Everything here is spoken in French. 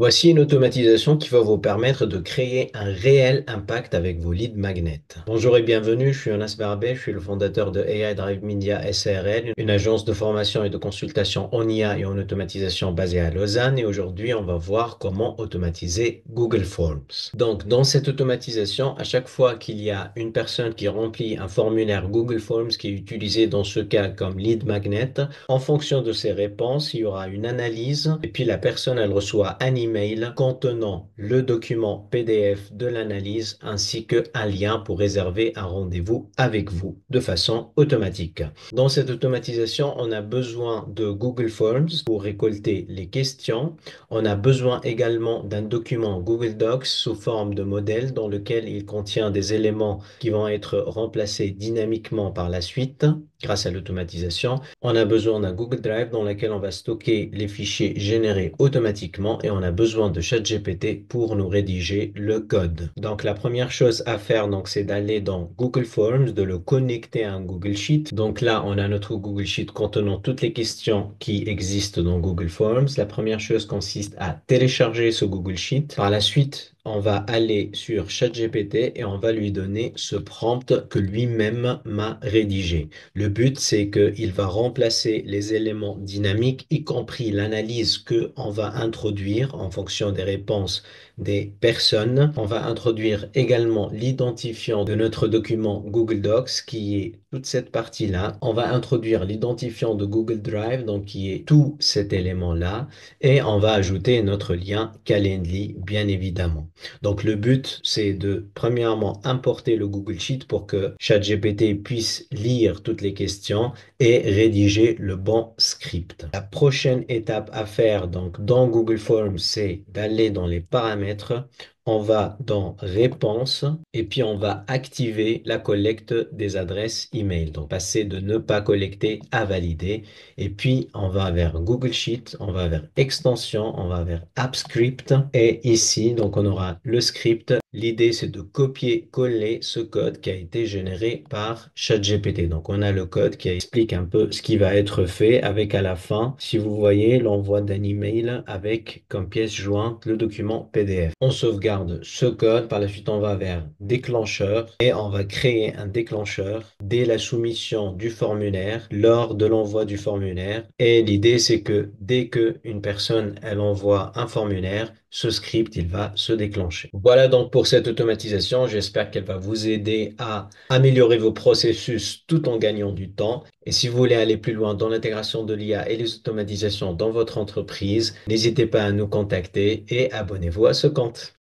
Voici une automatisation qui va vous permettre de créer un réel impact avec vos leads magnets. Bonjour et bienvenue, je suis Anas Barbet, je suis le fondateur de AI Drive Media SARL, une agence de formation et de consultation en IA et en automatisation basée à Lausanne. Et aujourd'hui, on va voir comment automatiser Google Forms. Donc, dans cette automatisation, à chaque fois qu'il y a une personne qui remplit un formulaire Google Forms qui est utilisé dans ce cas comme lead magnet, en fonction de ses réponses, il y aura une analyse et puis la personne, elle reçoit un email contenant le document PDF de l'analyse ainsi qu'un lien pour réserver un rendez-vous avec vous de façon automatique. Dans cette automatisation, on a besoin de Google Forms pour récolter les questions. On a besoin également d'un document Google Docs sous forme de modèle dans lequel il contient des éléments qui vont être remplacés dynamiquement par la suite grâce à l'automatisation. On a besoin d'un Google Drive dans lequel on va stocker les fichiers générés automatiquement et on a besoin de ChatGPT pour nous rédiger le code. Donc la première chose à faire, donc, c'est d'aller dans Google Forms, de le connecter à un Google Sheet. Donc là, on a notre Google Sheet contenant toutes les questions qui existent dans Google Forms. La première chose consiste à télécharger ce Google Sheet. Par la suite, on va aller sur ChatGPT et on va lui donner ce prompt que lui-même m'a rédigé. Le but, c'est qu'il va remplacer les éléments dynamiques, y compris l'analyse que on va introduire en fonction des réponses des personnes. On va introduire également l'identifiant de notre document Google Docs, qui est toute cette partie-là. On va introduire l'identifiant de Google Drive, donc qui est tout cet élément-là. Et on va ajouter notre lien Calendly, bien évidemment. Donc le but, c'est de premièrement importer le Google Sheet pour que ChatGPT puisse lire toutes les questions et rédiger le bon script. La prochaine étape à faire donc dans Google Forms, c'est d'aller dans les paramètres. On va dans Réponses et puis on va activer la collecte des adresses email. Donc passer de ne pas collecter à valider. Et puis on va vers Google Sheet, on va vers Extension, on va vers App Script. Et ici, donc on aura le script. L'idée, c'est de copier-coller ce code qui a été généré par ChatGPT. Donc, on a le code qui explique un peu ce qui va être fait avec à la fin, si vous voyez, l'envoi d'un email avec comme pièce jointe le document PDF. On sauvegarde ce code. Par la suite, on va vers déclencheur et on va créer un déclencheur dès la soumission du formulaire, lors de l'envoi du formulaire. Et l'idée, c'est que dès qu'une personne, elle envoie un formulaire, ce script, il va se déclencher. Voilà donc pour cette automatisation. J'espère qu'elle va vous aider à améliorer vos processus tout en gagnant du temps. Et si vous voulez aller plus loin dans l'intégration de l'IA et les automatisations dans votre entreprise, n'hésitez pas à nous contacter et abonnez-vous à ce compte.